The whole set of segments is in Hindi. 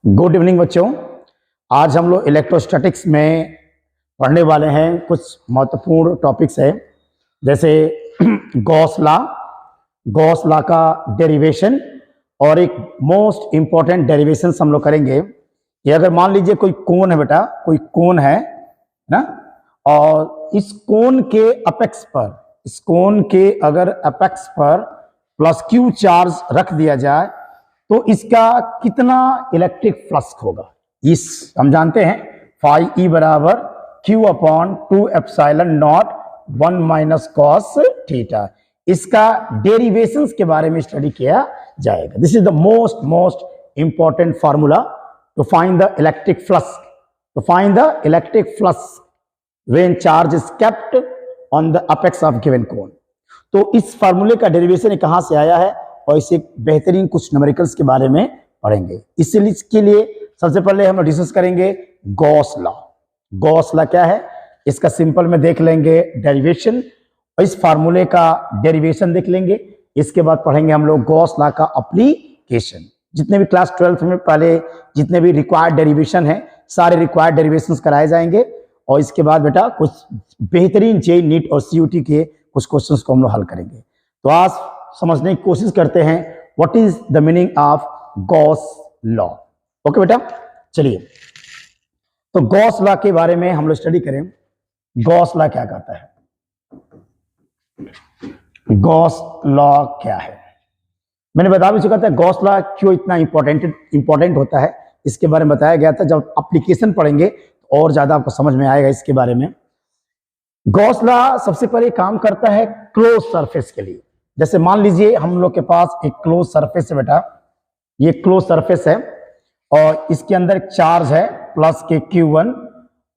गुड इवनिंग बच्चों। आज हम लोग इलेक्ट्रोस्टैटिक्स में पढ़ने वाले हैं। कुछ महत्वपूर्ण टॉपिक्स है, जैसे गॉस लॉ का डेरिवेशन, और एक मोस्ट इंपॉर्टेंट डेरिवेशन हम लोग करेंगे कि अगर मान लीजिए कोई कोन है बेटा, कोई कोन है ना, और इस कोन के अपेक्स पर, इस कोन के अगर अपेक्स पर प्लस क्यू चार्ज रख दिया जाए तो इसका कितना इलेक्ट्रिक फ्लक्स होगा। इस हम जानते हैं फाई ई बराबर Q upon 2 epsilon naught 1 minus cos theta. इसका डेरिवेशंस के बारे में स्टडी किया जाएगा। This is the most important formula to find the electric flux, to find the electric flux when charge is kept on the apex of given cone. तो इस फार्मूले का डेरिवेशन कहां से आया है, और इसे बेहतरीन कुछ न्यूमेरिकल्स के बारे में पढ़ेंगे। इसके लिए सबसे पहले हम लोग डिस्कस करेंगे गॉस लॉ। गॉस लॉ क्या है, इसका सिंपल में देख लेंगे डेरिवेशन, और इस फार्मूले का डेरिवेशन देख लेंगे। इसके बाद पढ़ेंगे हम लोग गॉस लॉ का एप्लीकेशन। जितने भी क्लास 12th में पहले जितने भी रिक्वायर्ड डेरिवेशन है, सारे रिक्वायर्ड डेरिवेशंस कराए जाएंगे, और इसके बाद बेटा कुछ बेहतरीन जेईई नीट और सीयूटी के कुछ क्वेश्चंस को हम लोग हल करेंगे। तो आज समझने की कोशिश करते हैं what is the meaning of Gauss law. Okay बेटा, चलिए तो गॉस लॉ के बारे में हम लोग स्टडी करें। गॉस लॉ क्या कहता है, गॉस लॉ क्या है, मैंने बता भी चुका था। गॉस लॉ क्यों इतना इंपॉर्टेंट होता है, इसके बारे में बताया गया था। जब एप्लीकेशन पढ़ेंगे तो और ज्यादा आपको समझ में आएगा इसके बारे में। गॉस लॉ सबसे पहले काम करता है क्लोज सरफेस के लिए। जैसे मान लीजिए हम लोग के पास एक क्लोज सरफेस है बेटा, ये क्लोज सरफेस है, और इसके अंदर एक चार्ज है प्लस के Q1,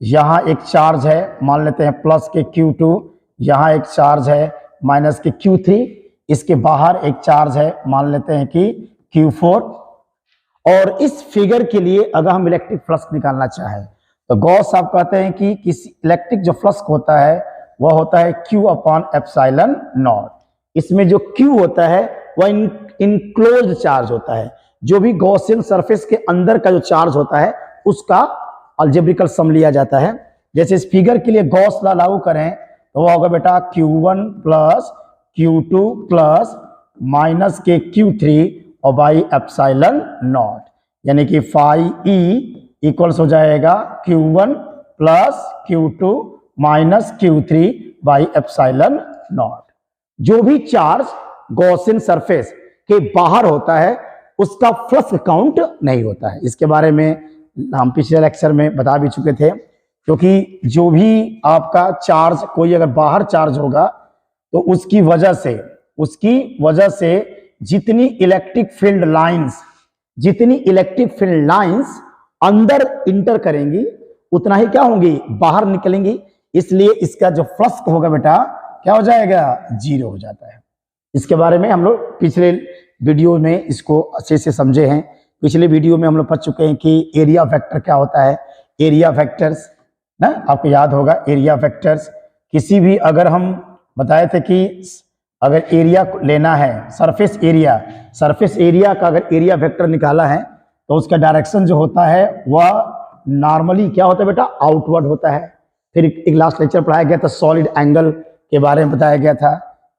यहाँ एक चार्ज है मान लेते हैं प्लस के Q2, यहाँ एक चार्ज है माइनस के Q3, इसके बाहर एक चार्ज है मान लेते हैं कि Q4। और इस फिगर के लिए अगर हम इलेक्ट्रिक फ्लक्स निकालना चाहें तो गॉस साहब कहते हैं कि किसी इलेक्ट्रिक जो फ्लक्स होता है वह होता है Q अपॉन एप्सिलॉन नॉट। इसमें जो Q होता है वह इनक्लोज्ड चार्ज होता है। जो भी गॉसियन सरफेस के अंदर का जो चार्ज होता है उसका अलजेब्रिकल सम लिया जाता है। जैसे इस फिगर के लिए गॉस लॉ लागू करें तो वह होगा बेटा Q1 plus Q2 plus minus के Q3 और बाई एप्सिलॉन नॉट, यानी कि फाई ई इक्वल्स हो जाएगा Q1 plus Q2 minus Q3 by epsilon not. जो भी चार्ज गॉसियन सरफेस के बाहर होता है उसका फ्लक्स काउंट नहीं होता है। इसके बारे में हम पिछले लेक्चर में बता भी चुके थे, क्योंकि जो भी आपका चार्ज कोई अगर बाहर चार्ज होगा तो उसकी वजह से जितनी इलेक्ट्रिक फील्ड लाइंस अंदर इंटर करेंगी उतना ही क्या होंगी, बाहर निकलेंगी। इसलिए इसका जो फ्लक्स होगा बेटा क्या हो जाएगा, 0 हो जाता है। इसके बारे में हम लोग पिछले वीडियो में इसको अच्छे से समझे हैं। पिछले वीडियो में हम लोग पढ़ चुके हैं कि एरिया वेक्टर क्या होता है। एरिया वेक्टर्स ना आपको याद होगा, एरिया वेक्टर्स किसी भी, अगर हम बताए थे कि अगर एरिया लेना है, सरफेस एरिया का अगर एरिया वेक्टर निकाला है तो उसका डायरेक्शन जो होता है वह नॉर्मली क्या होता है बेटा, आउटवर्ड होता है। फिर एक लास्ट लेक्चर पढ़ाया गया था सॉलिड एंगल के बारे में बताया गया था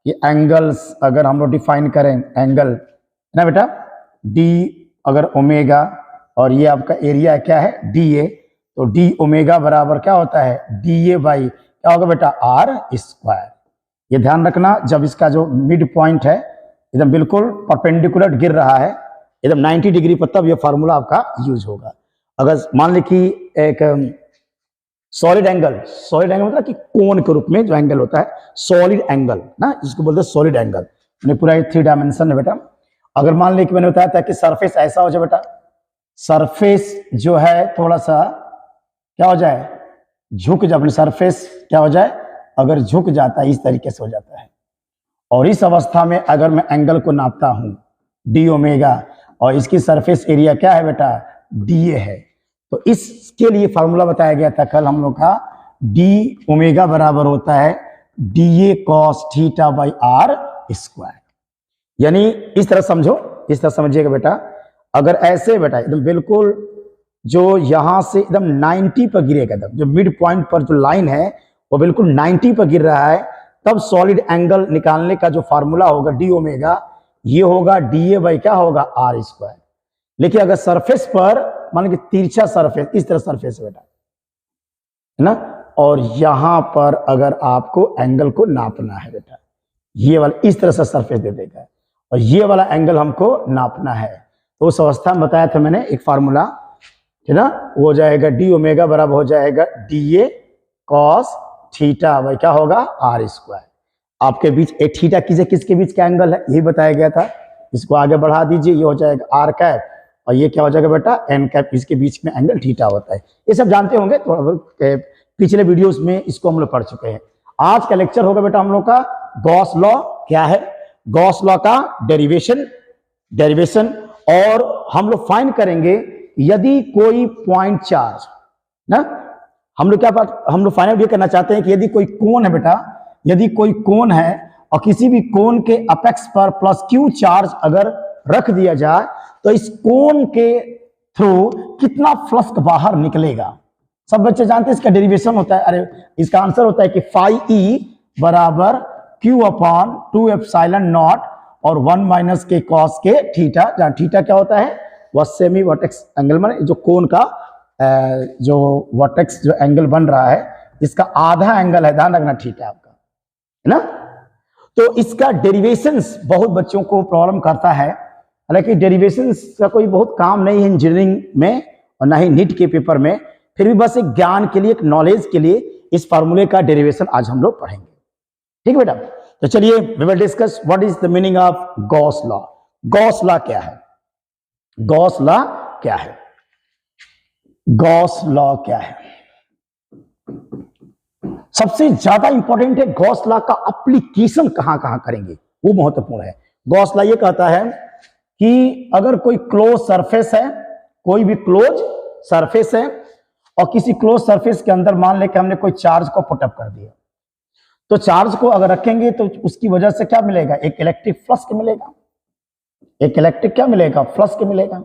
कि एंगल्स अगर हम लोग डिफाइन करें, एंगल ना बेटा डी अगर ओमेगा, और ये आपका एरिया क्या है DA, तो डी ओमेगा बराबर क्या होता है DA बाई क्या होगा बेटा R²। ये ध्यान रखना, जब इसका जो मिड पॉइंट है एकदम बिल्कुल परपेंडिकुलर गिर रहा है एकदम 90 डिग्री पर, तब ये फार्मूला आपका यूज होगा। अगर मान ली कि एक सॉलिड एंगल मतलब कि कोण के रूप में जो एंगल होता है सॉलिड एंगल ना, जिसको बोलते हैं सॉलिड एंगल, पूरा 3 डायमेंशन है बेटा। अगर मान ली कि मैंने बताया था कि सरफेस ऐसा हो जाए बेटा, सरफेस जो है थोड़ा सा क्या हो जाए, झुक जाए, अपनी सरफेस क्या हो जाए, अगर झुक जाता है इस तरीके से हो जाता है। और इस अवस्था में अगर मैं एंगल को नापता हूं डी ओमेगा, और इसकी सरफेस एरिया क्या है बेटा DA है, तो इसके लिए फार्मूला बताया गया था कल हम लोग का, डी ओमेगा बराबर होता है DA cos theta by R²। यानी इस तरह समझो, इस तरह समझिएगा बेटा। अगर ऐसे बेटा एकदम बिल्कुल जो यहां से एकदम 90 पर गिरेगा, एकदम जो मिड पॉइंट पर जो लाइन है वो बिल्कुल 90 पर गिर रहा है, तब सॉलिड एंगल निकालने का जो फार्मूला होगा डी ओमेगा, ये होगा डी ए बाई क्या होगा आर स्क्वायर। लेकिन अगर सरफेस पर मान लीजिए तिरछा सरफेस, इस तरह सरफेस बेटा है ना, और यहां पर अगर आपको एंगल को नापना है बेटा, ये वाला इस तरह से सरफेस दे देगा और ये वाला एंगल हमको नापना है, तो उस अवस्था में बताया था मैंने एक फार्मूला है ना, वो हो जाएगा डी ओमेगा बराबर हो जाएगा D A cos theta by क्या होगा आर स्क्वायर। आपके बीच ए थीटा किसके बीच का एंगल है यही बताया गया था, इसको आगे बढ़ा दीजिए, ये हो जाएगा आर कैप और ये क्या हो जाएगा बेटा एन कैप, इसके बीच में एंगल थीटा होता है। ये सब जानते होंगे, थोड़ा बहुत पिछले वीडियोस में इसको हम लोग पढ़ चुके हैं। आज का लेक्चर होगा बेटा हम लोग का गॉस लॉ क्या है, गॉस लॉ का डेरिवेशन और हम लोग फाइंड करेंगे यदि कोई पॉइंट चार्ज ना, हम लोग फाइनल ये करना चाहते हैं कि यदि कोई कोण है बेटा, यदि कोई कोण है और किसी भी कोण के अपेक्स पर प्लस क्यू चार्ज अगर रख दिया जाए तो इस कोण के थ्रू कितना फ्लक्स बाहर निकलेगा। सब बच्चे जानते हैं इसका डेरिवेशन होता है, अरे इसका आंसर होता है कि फाई ई बराबर क्यू अपॉन 2 एप्सिलॉन नॉट और 1 माइनस के कॉस के थीटा, जहां थीटा क्या होता है वह सेमी वर्टेक्स एंगल, माने जो कोण का जो वर्टेक्स जो एंगल बन रहा है इसका आधा एंगल है, ध्यान रखना थीटा आपका है ना। तो इसका डेरिवेशंस बहुत बच्चों को प्रॉब्लम करता है, हालांकि डेरिवेशंस का कोई बहुत काम नहीं है इंजीनियरिंग में और ना ही नीट के पेपर में, फिर भी बस एक ज्ञान के लिए एक नॉलेज के लिए इस फार्मूले का डेरिवेशन आज हम लोग पढ़ेंगे, ठीक है बेटा। तो चलिए we will discuss what is the meaning of Gauss law. Gauss law क्या है, गॉस लॉ क्या है, गॉस लॉ क्या है, सबसे ज्यादा इंपॉर्टेंट है गॉस लॉ का एप्लीकेशन कहां कहां करेंगे वो महत्वपूर्ण है। गॉस लॉ ये कहता है कि अगर कोई क्लोज सरफेस है, कोई भी क्लोज सरफेस है और किसी क्लोज सरफेस के अंदर मान लेके हमने कोई चार्ज को पुटअप कर दिया, तो चार्ज को अगर रखेंगे तो उसकी वजह से क्या मिलेगा, एक इलेक्ट्रिक फ्लक्स मिलेगा, एक इलेक्ट्रिक क्या मिलेगा फ्लक्स मिलेगा।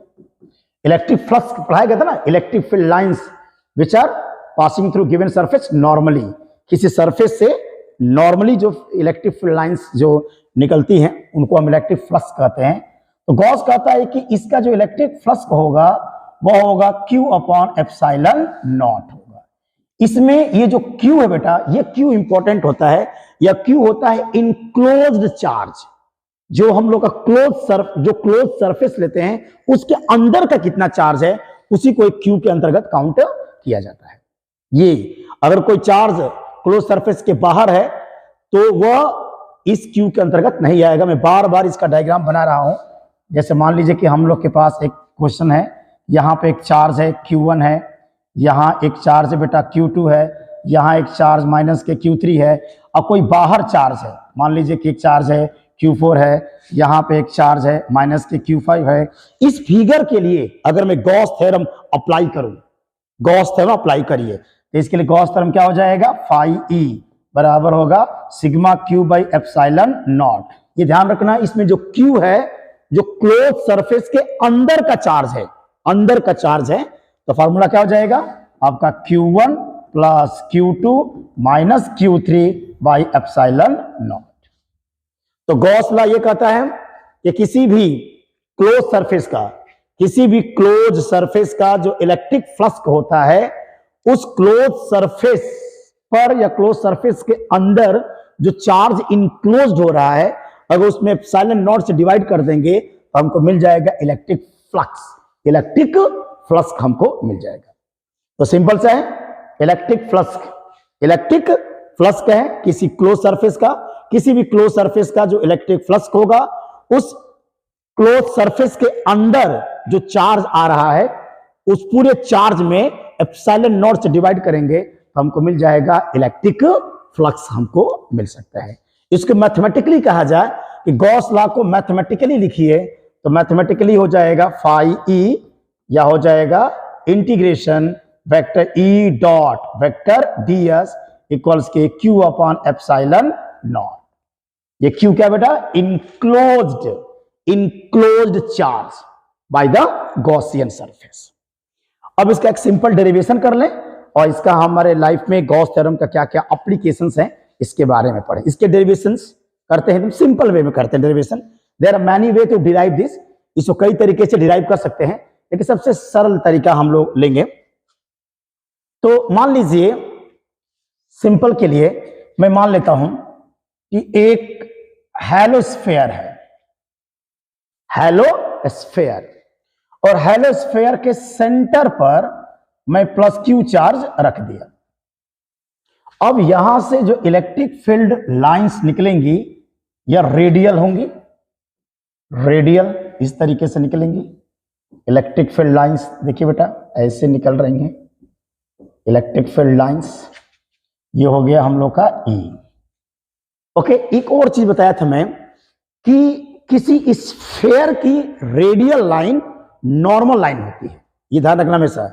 इलेक्ट्रिक फ्लक्स पढ़ाया गया था ना, electric field lines which are passing through given surface normally, किसी सरफेस से नॉर्मली जो इलेक्ट्रिक फील्ड लाइंस जो निकलती हैं उनको हम इलेक्ट्रिक फ्लक्स कहते हैं। तो गॉस कहता है कि इसका जो इलेक्ट्रिक फ्लक्स होगा वह होगा Q अपॉन एप्सिलॉन नॉट होगा। इसमें ये जो Q है बेटा, ये Q इंपॉर्टेंट होता है, या Q होता है इनक्लोज्ड चार्ज, जो हम लोग का क्लोज सरफेस लेते हैं उसके अंदर का कितना चार्ज है उसी को एक Q के अंतर्गत काउंट किया जाता है। ये अगर कोई चार्ज क्लोज सरफेस के बाहर है तो वह इस Q के अंतर्गत नहीं आएगा। मैं बार बार इसका डायग्राम बना रहा हूं, जैसे मान लीजिए कि हम लोग के पास एक क्वेश्चन है, यहाँ पे एक चार्ज है Q1 है, यहाँ एक चार्ज है बेटा Q2 है, यहाँ एक चार्ज माइनस के Q3 है, और कोई बाहर चार्ज है, मान लीजिए कि एक चार्ज है Q4 है, यहाँ पे एक चार्ज है माइनस के Q5 है। इस फिगर के लिए अगर मैं गॉस थ्योरम अप्लाई करूं, गॉस थ्योरम अप्लाई करिए तो इसके लिए गॉस थ्योरम क्या हो जाएगा, फाई ई बराबर होगा sigma Q by epsilon not. ये ध्यान रखना इसमें जो Q है जो क्लोज सरफेस के अंदर का चार्ज है, अंदर का चार्ज है, तो फॉर्मूला क्या हो जाएगा आपका Q1 plus Q2 minus Q3 by epsilon not. तो गॉस लॉ ये कहता है कि किसी भी क्लोज सरफेस का जो इलेक्ट्रिक फ्लक्स होता है उस क्लोज सरफेस पर या क्लोज सरफेस के अंदर जो चार्ज इनक्लोज्ड हो रहा है, अगर उसमें एप्सिलॉन नॉट से डिवाइड कर देंगे तो हमको मिल जाएगा इलेक्ट्रिक फ्लक्स, इलेक्ट्रिक फ्लक्स हमको मिल जाएगा। तो सिंपल सा है, इलेक्ट्रिक फ्लक्स है किसी क्लोज सरफेस का, किसी भी क्लोज सरफेस का जो इलेक्ट्रिक फ्लक्स होगा उस क्लोज सरफेस के अंदर जो चार्ज आ रहा है उस पूरे चार्ज में एप्सिलॉन नॉट से डिवाइड करेंगे तो हमको मिल जाएगा इलेक्ट्रिक फ्लक्स, हमको मिल सकता है। इसको मैथमेटिकली कहा जाए कि गॉस लॉ को मैथमेटिकली लिखिए तो मैथमेटिकली हो जाएगा फाई ई, या हो जाएगा integration vector E dot vector ds equals के Q अपॉन एप्सिलॉन नॉट। ये Q क्या बेटा, enclosed charge by the Gaussian surface. अब इसका एक सिंपल डेरिवेशन कर लें और इसका हमारे लाइफ में गॉस थ्योरम का क्या क्या एप्लीकेशंस हैं इसके बारे में पढ़ें। इसके डेरिवेशंस करते हैं, एकदम सिंपल वे में करते हैं derivation. There are many way to derive this, इसको कई तरीके से डिराइव कर सकते हैं, लेकिन सबसे सरल तरीका हम लोग लेंगे। तो मान लीजिए सिंपल के लिए मैं मान लेता हूं कि एक हेलोस्फेयर है, हेलोस्फेयर, और हेलोस्फेयर के सेंटर पर मैं प्लस क्यू चार्ज रख दिया। अब यहां से जो इलेक्ट्रिक फील्ड लाइंस निकलेंगी या रेडियल होंगी, रेडियल इस तरीके से निकलेंगी। इलेक्ट्रिक फील्ड लाइंस देखिए बेटा ऐसे निकल रही हैं इलेक्ट्रिक फील्ड लाइंस, ये हो गया हम लोग का ई। ओके, एक और चीज बताया था मैं कि किसी स्फेयर की रेडियल लाइन नॉर्मल लाइन होती है, ये ध्यान रखना हमेशा।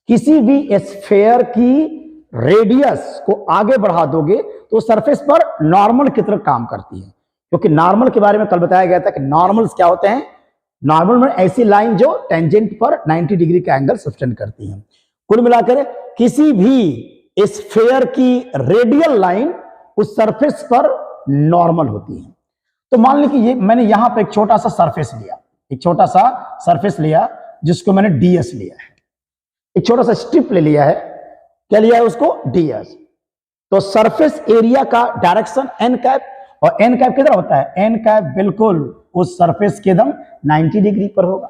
किसी भी स्फेयर की रेडियस को आगे बढ़ा दोगे तो सरफेस पर नॉर्मल की तरह काम करती है, क्योंकि नॉर्मल के बारे में कल बताया गया था कि नॉर्मल्स क्या होते हैं। नॉर्मल में ऐसी लाइन जो टेंजेंट पर 90 डिग्री का एंगल सब्टेंड करती है। कुल मिलाकर किसी भी स्फेयर की रेडियल लाइन उस सरफेस पर नॉर्मल होती है। तो मान लीजिए कि ये मैंने यहां पर एक छोटा सा सरफेस लिया, एक छोटा सा सरफेस लिया जिसको मैंने डीएस लिया है, एक छोटा सा स्ट्रिप ले लिया है, क्या लिया है उसको, डीएस। तो सरफेस एरिया का डायरेक्शन एन कैप, और एन कैप किधर होता है, एन कैप बिल्कुल उस सरफेस के एकदम 90 डिग्री पर होगा,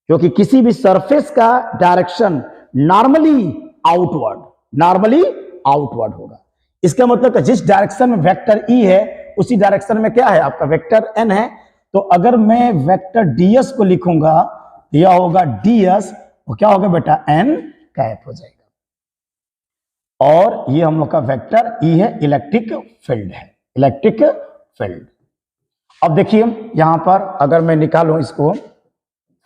क्योंकि किसी भी सरफेस का डायरेक्शन नॉर्मली आउटवर्ड होगा। इसका मतलब कि जिस डायरेक्शन में वेक्टर ई है उसी डायरेक्शन में क्या है आपका वेक्टर एन है। तो अगर मैं वेक्टर डीएस को लिखूंगा तो यह होगा डीएस, और क्या होगा बेटा, एन कैप हो जाएगा। और ये हम लोग का वेक्टर ई है, इलेक्ट्रिक फील्ड है, इलेक्ट्रिक फील्ड। अब देखिए यहां पर अगर मैं निकालूं इसको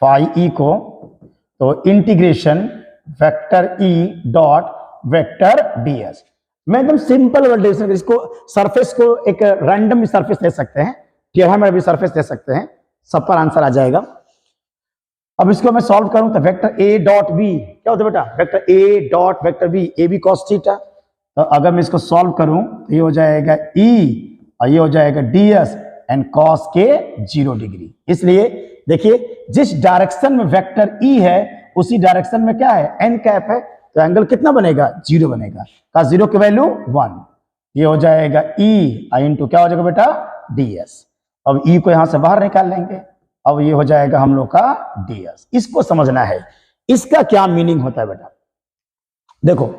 फाई ई को, तो integration vector E dot vector DS, मैं एकदम सिंपल वर्डेशन, इसको सरफेस को एक रैंडम सरफेस ले सकते हैं, टेढ़ा में भी सरफेस ले सकते हैं, सब पर आंसर आ जाएगा। अब इसको मैं सॉल्व करूं तो वेक्टर ए डॉट बी क्या होता है बेटा, vector A dot vector B, A B cos theta. तो अगर मैं इसको सॉल्व करूं तो ये हो जाएगा ई और ये हो जाएगा डीएस एंड कॉस के 0 डिग्री। इसलिए देखिए जिस डायरेक्शन में वेक्टर ई है उसी डायरेक्शन में क्या है, एन कैप है, तो एंगल कितना बनेगा, 0 बनेगा। का 0 की वैल्यू 1, ये हो जाएगा ई इंटू क्या हो जाएगा बेटा, डीएस। अब ई को यहां से बाहर निकाल लेंगे, अब ये हो जाएगा हम लोग का डीएस। इसको समझना है, इसका क्या मीनिंग होता है बेटा। देखो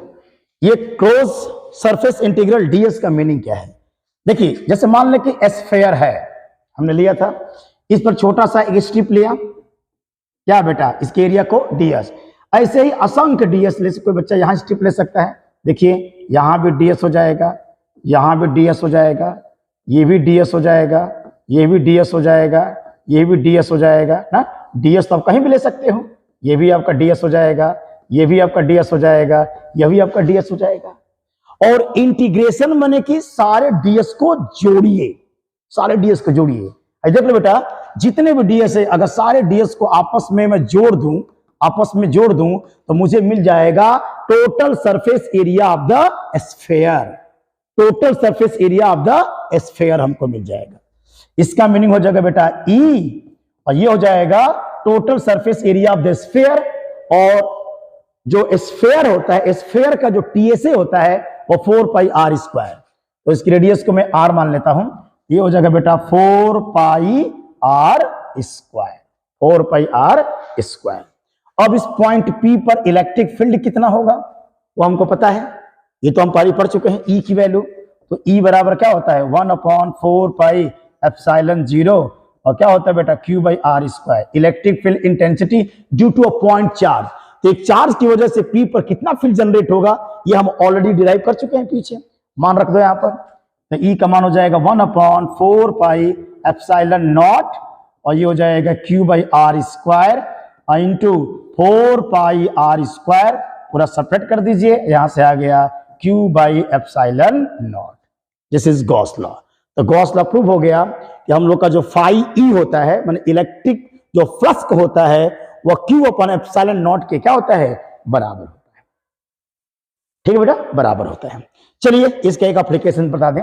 ये क्लोज सरफेस इंटीग्रल डीएस का मीनिंग क्या है। देखिए जैसे मान लें कि स्फीयर है, हमने लिया था, इस पर छोटा सा एक स्ट्रिप लिया, क्या बेटा, इसके एरिया को डीएस। ऐसे ही असंख्य डीएस ले, कोई बच्चा यहां स्ट्रिप ले सकता है, देखिए यहां भी डीएस हो जाएगा, यहां भी डीएस हो जाएगा, ये भी डीएस हो जाएगा, ये भी डीएस हो जाएगा, ये भी डीएस हो जाएगा ना। डीएस तो आप कहीं भी ले सकते हो, ये भी आपका डीएस हो जाएगा, ये भी आपका डीएस हो जाएगा, यह भी आपका डीएस हो जाएगा। और इंटीग्रेशन माने कि सारे डीएस को जोड़िए, सारे डीएस को जोड़िए। देख लो बेटा जितने भी डीएस है, अगर सारे डीएस को आपस में मैं जोड़ दूं, आपस में जोड़ दूं तो मुझे मिल जाएगा total surface area of the sphere, total surface area of the sphere हमको मिल जाएगा। इसका मीनिंग हो जाएगा बेटा ई, और ये हो जाएगा total surface area of the sphere. और जो स्फीयर होता है, स्फीयर का जो टीएसए होता है वो 4 पाई आर स्क्वायर, तो इसकी रेडियस को मैं आर मान लेता हूं, ये हो जाएगा बेटा 4 pi R square, 4 pi R square. अब इस पॉइंट पी पर इलेक्ट्रिक फील्ड कितना होगा वो हमको पता है, ये तो हम पढ़ चुके हैं ई की वैल्यू। तो ई बराबर क्या होता है, 1/4 पाई एप्सिलॉन 0, और क्या होता है बेटा Q by R square, electric field intensity due to a point charge. तो एक चार्ज की वजह से पी पर कितना फील्ड जनरेट होगा ये हम ऑलरेडी डिराइव कर चुके हैं पीछे, मान रख दो यहां पर। तो ई का मान हो जाएगा 1/4 पाई एप्सिलॉन नॉट, और ये हो जाएगा Q by R square into 4 pi R square, पूरा सब्ट्रैक्ट कर दीजिए, यहां से आ गया Q by epsilon naught. This is Gauss law. तो गॉस लॉ प्रूव हो गया कि हम लोग का जो फाई ई होता है, माने इलेक्ट्रिक जो फ्लक्स होता है, वह क्यू अपन एप्सिलॉन नॉट के क्या होता है, बराबर होता है। ठीक है बेटा, बराबर होता है। चलिए इसका एक एप्लीकेशन बता दें,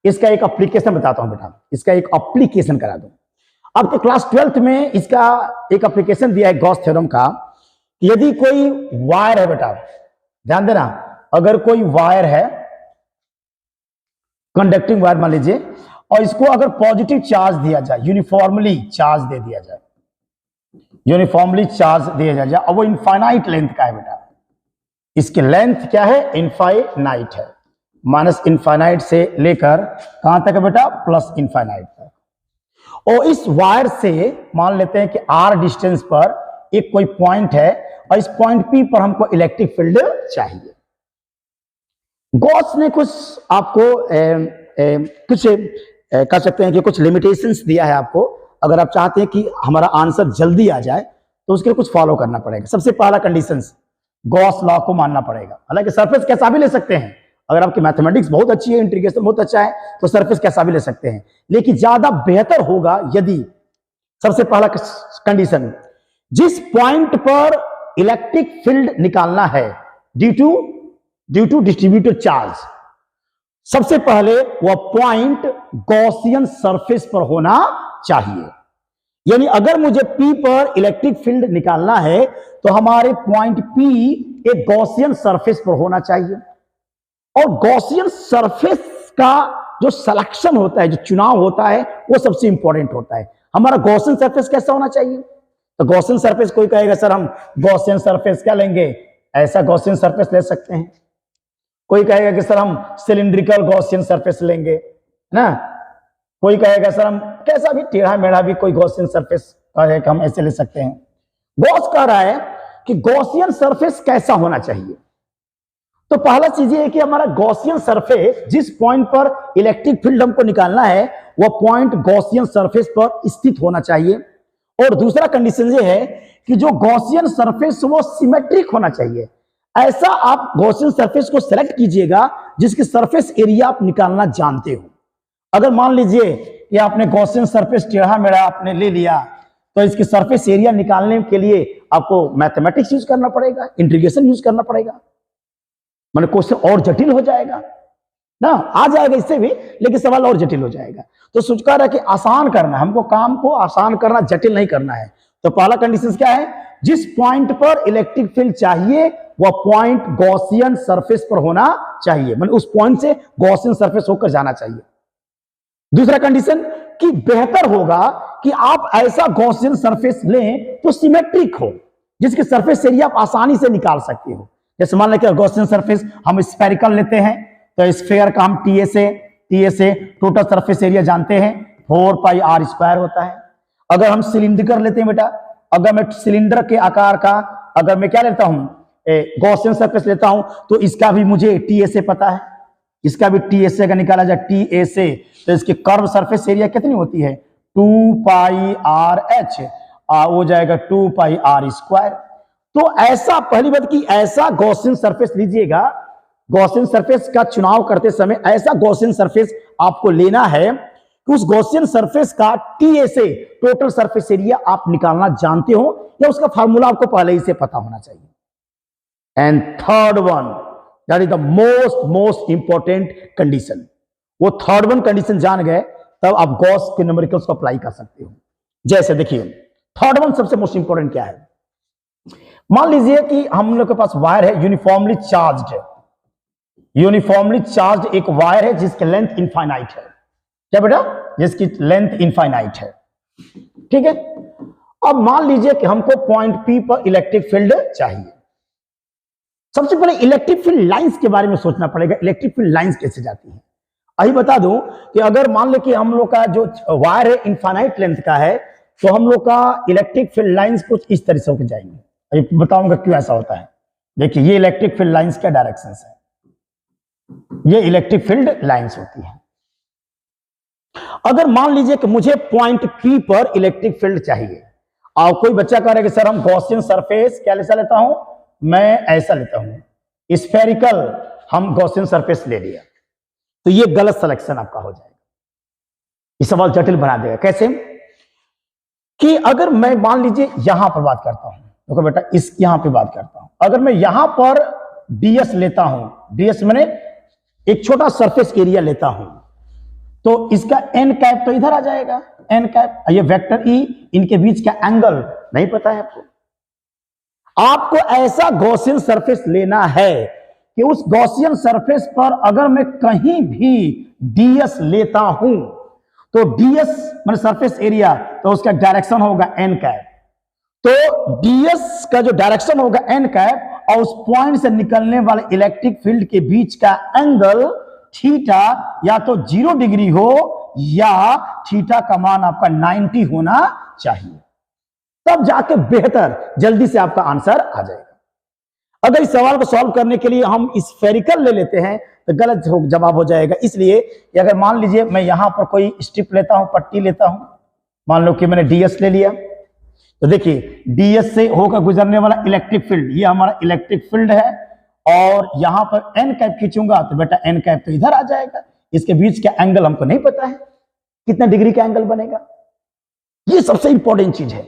इसका एक एप्लीकेशन बताता हूं बेटा, इसका एक एप्लीकेशन करा दूं। आपके क्लास 12th में इसका एक एप्लीकेशन दिया है गॉस थ्योरम का। यदि कोई वायर है बेटा, ध्यान देना, अगर कोई वायर है, कंडक्टिंग वायर मान लीजिए, और इसको अगर पॉजिटिव चार्ज दिया जाए, यूनिफॉर्मली चार्ज दे दिया जाए, यूनिफॉर्मली चार्ज दिया जाए, और वो इनफाइनाइट लेंथ का है बेटा, इसकी लेंथ क्या है, इनफाइनाइट है, माइनस इनफाइनाइट से लेकर कहां तक है बेटा, प्लस इनफाइनाइट तक। और इस वायर से मान लेते हैं कि आर डिस्टेंस पर एक कोई पॉइंट है, और इस पॉइंट पी पर हमको इलेक्ट्रिक फील्ड चाहिए। गॉस ने कुछ आपको कुछ कह सकते हैं कि कुछ लिमिटेशंस दिया है आपको। अगर आप चाहते हैं कि हमारा आंसर जल्दी आ जाए तो उसके लिए कुछ फॉलो करना पड़ेगा। सबसे पहला कंडीशंस, गॉस लॉ को मानना पड़ेगा। हालांकि सरफेस कैसा भी ले सकते हैं, अगर आपकी मैथमेटिक्स बहुत अच्छी है, इंटीग्रेशन बहुत अच्छा है, तो सरफेस कैसा भी ले सकते हैं, लेकिन ज्यादा बेहतर होगा यदि सबसे पहला कंडीशन, जिस पॉइंट पर इलेक्ट्रिक फील्ड निकालना है ड्यू टू डिस्ट्रीब्यूटेड चार्ज, सबसे पहले वह पॉइंट गॉसियन सरफेस पर होना चाहिए। यानी अगर मुझे P पर इलेक्ट्रिक फील्ड निकालना है तो हमारे पॉइंट P एक गॉसियन सरफेस पर होना चाहिए। और गॉसियन सरफेस का जो सिलेक्शन होता है, जो चुनाव होता है, वो सबसे इंपॉर्टेंट होता है। हमारा गॉसियन सरफेस कैसा होना चाहिए? तो गॉसियन सरफेस, कोई कहेगा सर हम गॉसियन सरफेस क्या लेंगे, ऐसा गॉसियन सरफेस ले सकते हैं। कोई कहेगा कि सर हम सिलिंड्रिकल गॉसियन सरफेस लेंगे, है ना। कोई कहेगा सर हम कैसा भी टेढ़ा मेढ़ा भी कोई गॉसियन सरफेस कहेगा हम ऐसे ले सकते हैं। गॉस कह रहा है कि गॉसियन सरफेस कैसा होना चाहिए। तो पहला चीज ये है कि हमारा गॉसियन सरफेस, जिस पॉइंट पर इलेक्ट्रिक फील्ड हमको निकालना है, वह पॉइंट गॉसियन सरफेस पर स्थित होना चाहिए। और दूसरा कंडीशन ये है कि जो गॉसियन सरफेस वो सिमेट्रिक होना चाहिए। ऐसा आप गॉसियन सरफेस को सेलेक्ट कीजिएगा जिसकी सरफेस एरिया आप निकालना जानते हो। अगर मान लीजिए कि आपने गॉसियन सरफेस टेढ़ा मेढ़ा आपने ले लिया, तो इसकी सरफेस एरिया निकालने के लिए आपको मैथमेटिक्स यूज करना पड़ेगा, इंटीग्रेशन यूज करना पड़ेगा, माने क्वेश्चन और जटिल हो जाएगा ना। आ जाएगा इससे भी, लेकिन सवाल और जटिल हो जाएगा। तो सोच रहा है कि आसान करना, हमको काम को आसान करना, जटिल नहीं करना है। तो पहला कंडीशन क्या है, जिस पॉइंट पर इलेक्ट्रिक फील्ड चाहिए वह पॉइंट गॉसियन सरफेस पर होना चाहिए, मतलब उस पॉइंट से गॉसियन सरफेस होकर जाना चाहिए। दूसरा कंडीशन कि बेहतर होगा कि आप ऐसा गॉसियन सरफेस लें तो सिमेट्रिक हो, जिसकी सरफेस एरिया आप आसानी से निकाल सकते हो। जैसे मान लें गॉसियन सरफेस हम स्फेरिकल लेते हैं, तो स्फेयर का हम टी से टोटल सरफेस एरिया जानते हैं 4πr² होता है। अगर हम सिलिंड्रिकल लेते हैं बेटा, अगर मैं सिलेंडर के आकार का अगर मैं क्या लेता हूं, गॉसियन सरफेस लेता हूं, तो इसका भी मुझे टी से पता है, इसका भी टी से अगर निकाला जाए टी से, तो इसकी कर्व सरफेस एरिया कितनी होती है, 2πrh, हो जाएगा 2πr²। तो ऐसा पहली बात कि ऐसा गॉसियन सरफेस लीजिएगा, गॉसियन सरफेस का चुनाव करते समय ऐसा गॉसियन सरफेस आपको लेना है कि उस गॉसियन सरफेस का टी से टोटल सरफेस एरिया आप निकालना जानते हो, या उसका फार्मूला आपको पहले ही से पता होना चाहिए। And third one, that is the most important condition. वो थर्ड वन कंडीशन जान गए तब आप गॉस के न्यूमेरिकल्स को अप्लाई कर सकते हो। जैसे देखिए थर्ड वन सबसे मोस्ट इंपॉर्टेंट क्या है, मान लीजिए कि हम लोग के पास वायर है, यूनिफॉर्मली चार्ज्ड है, यूनिफॉर्मली चार्ज्ड एक वायर है जिसकी लेंथ इनफाइनाइट है। क्या बेटा, जिसकी लेंथ इनफाइनाइट है, ठीक है। अब मान लीजिए कि हमको पॉइंट P पर इलेक्ट्रिक फील्ड चाहिए। सबसे पहले इलेक्ट्रिक फील्ड लाइंस के बारे में सोचना पड़ेगा, इलेक्ट्रिक फील्ड लाइंस कैसे जाती है। अभी बता दूं कि अगर मान ले कि हम लोग का जो वायर है इनफाइनाइट लेंथ का है, तो हम लोग का इलेक्ट्रिक फील्ड लाइंस कुछ इस तरह से होकर जाएंगे। अभी बताऊंगा क्यों ऐसा होता है। देखिए ये इलेक्ट्रिक फील्ड लाइंस का डायरेक्शन है, ये इलेक्ट्रिक फील्ड लाइंस होती है। अगर मान लीजिए कि मुझे पॉइंट P पर इलेक्ट्रिक फील्ड चाहिए, और कोई बच्चा कह रहा है कि सर हम गॉसियन सरफेस क्या लेता लेता हूं, मैं ऐसा लेता हूं स्फेरिकल, हम गॉसियन सरफेस ले लिया, तो ये गलत सिलेक्शन आपका हो जाएगा, ये सवाल जटिल बना देगा। कैसे कि अगर मैं मान लीजिए यहां पर बात करता हूं, देखो बेटा इस यहां पे बात करता हूं, अगर मैं यहां पर ds लेता हूं, ds मैंने एक छोटा सरफेस एरिया लेता हूं, तो इसका n कैप तो इधर आ जाएगा, n कैप। ये वेक्टर E, इनके बीच का एंगल नहीं पता है आपको। आपको ऐसा गॉसियन सरफेस लेना है कि उस गॉसियन सरफेस पर अगर मैं कहीं भी ds लेता हूं तो ds मतलब सरफेस एरिया, तो उसका डायरेक्शन होगा n कैप। तो ds का जो डायरेक्शन होगा n कैप और उस पॉइंट से निकलने वाले इलेक्ट्रिक फील्ड के बीच का एंगल थीटा या तो 0 डिग्री हो या थीटा का मान आपका 90 होना चाहिए, तब जाके बेहतर जल्दी से आपका आंसर आ जाएगा। अगर इस सवाल को सॉल्व करने के लिए हम स्फेरिकल ले लेते हैं तो गलत जवाब हो जाएगा। इसलिए अगर मान लीजिए मैं यहां पर कोई स्ट्रिप लेता हूं, पट्टी लेता हूं, मान लो कि मैंने ds ले लिया, तो देखिए ds से होकर गुजरने वाला इलेक्ट्रिक फील्ड, ये हमारा इलेक्ट्रिक फील्ड है, और यहां पर n कैप खींचूंगा तो बेटा n कैप तो इधर आ जाएगा। इसके बीच का एंगल हमको नहीं पता है, कितना डिग्री का एंगल बनेगा, ये सबसे इंपॉर्टेंट चीज है।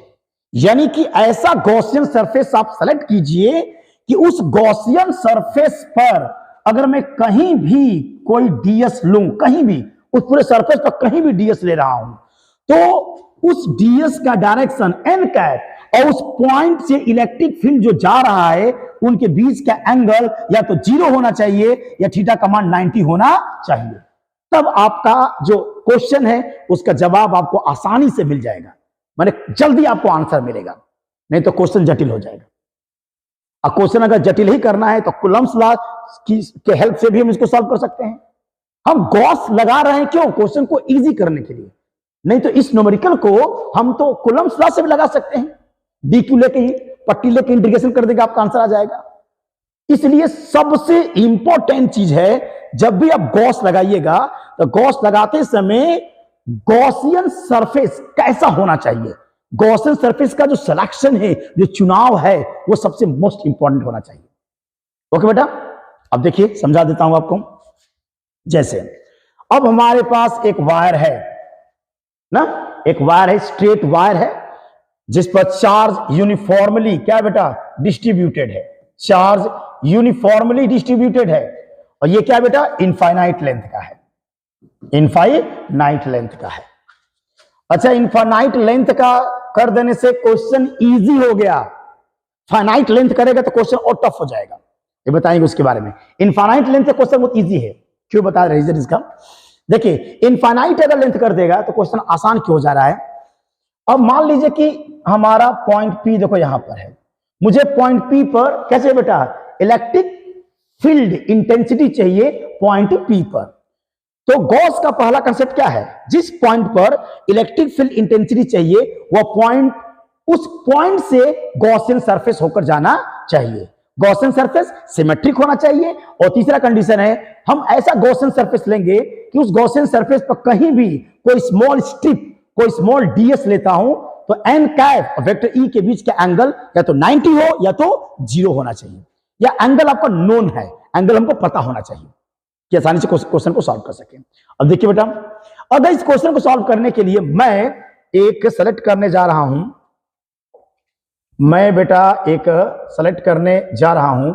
यानी कि ऐसा गॉसियन सरफेस आप सेलेक्ट कीजिए कि उस गॉसियन सरफेस पर अगर मैं कहीं भी कोई ds लूं, कहीं भी उस पूरे सरफेस पर कहीं भी ds ले रहा हूं, तो उस ds का डायरेक्शन n कैप और उस पॉइंट से इलेक्ट्रिक फील्ड जो जा रहा है उनके बीच का एंगल या तो 0 होना चाहिए या थीटा का मान 90 होना चाहिए। तब आपका जो क्वेश्चन है उसका जवाब आपको आसानी से मिल जाएगा, माने जल्दी आपको आंसर मिलेगा, नहीं तो क्वेश्चन जटिल हो जाएगा। और क्वेश्चन अगर जटिल ही करना है तो कुलम्ब्स लॉ के हेल्प से भी हम इसको सॉल्व कर सकते हैं। हम गॉस लगा रहे हैं क्यों? क्वेश्चन को इजी करने के लिए, नहीं तो इस न्यूमेरिकल को हम तो कुलम्ब्स लॉ से भी लगा सकते हैं। dq लेके ही पट्टी लेके इंटीग्रेशन कर देगा, आपका आंसर आ जाएगा। इसलिए सबसे इंपॉर्टेंट चीज है, जब भी आप गॉस लगाइएगा तो गॉस लगाते समय गॉसियन सरफेस कैसा होना चाहिए, गॉसियन सरफेस का जो सिलेक्शन है, जो चुनाव है, वो सबसे मोस्ट इंपॉर्टेंट होना चाहिए। ओके बेटा, अब देखिए समझा देता हूं आपको। जैसे अब हमारे पास एक वायर है ना, एक वायर है, स्ट्रेट वायर है, जिस पर चार्ज यूनिफॉर्मली क्या है बेटा, डिस्ट्रीब्यूटेड है, चार्ज यूनिफॉर्मली डिस्ट्रीब्यूटेड है, और ये क्या बेटा, इनफाइनाइट लेंथ का है, इनफाइनाइट लेंथ का है। अच्छा, इनफाइनाइट लेंथ का कर देने से क्वेश्चन इजी हो गया, फाइनाइट लेंथ करेगा तो क्वेश्चन और टफ हो जाएगा, ये बताएंगे उसके बारे में। इनफाइनाइट लेंथ का क्वेश्चन बहुत इजी है, क्यों बता रहे रीजन इसका। देखिए इनफाइनाइट अगर लेंथ कर देगा तो क्वेश्चन आसान क्यों हो जा रहा है। अब मान लीजिए कि हमारा पॉइंट P देखो यहां पर है, मुझे पॉइंट P पर कैसे बेटा इलेक्ट्रिक फील्ड इंटेंसिटी चाहिए पॉइंट P पर। तो गॉस का पहला कंसेप्ट क्या है, जिस पॉइंट पर इलेक्ट्रिक फील्ड इंटेंसिटी चाहिए वह पॉइंट, उस पॉइंट से गॉसियन सरफेस होकर जाना चाहिए, गॉसियन सरफेस सिमेट्रिक होना चाहिए। और तीसरा कंडीशन है, हम ऐसा गॉसियन सरफेस लेंगे कि उस गॉसियन सरफेस पर कहीं भी कोई स्मॉल स्ट्रिप, कोई स्मॉल ds लेता हूं तो n कैप और वेक्टर E के बीच का एंगल या तो 90 हो या तो 0 होना चाहिए, या एंगल आपका नोन है, एंगल हमको पता होना चाहिए कि आसानी से क्वेश्चन को सॉल्व कर सके। अब देखिए बेटा, अगर इस क्वेश्चन को सॉल्व करने के लिए मैं एक सेलेक्ट करने जा रहा हूं, मैं बेटा एक सेलेक्ट करने जा रहा हूं,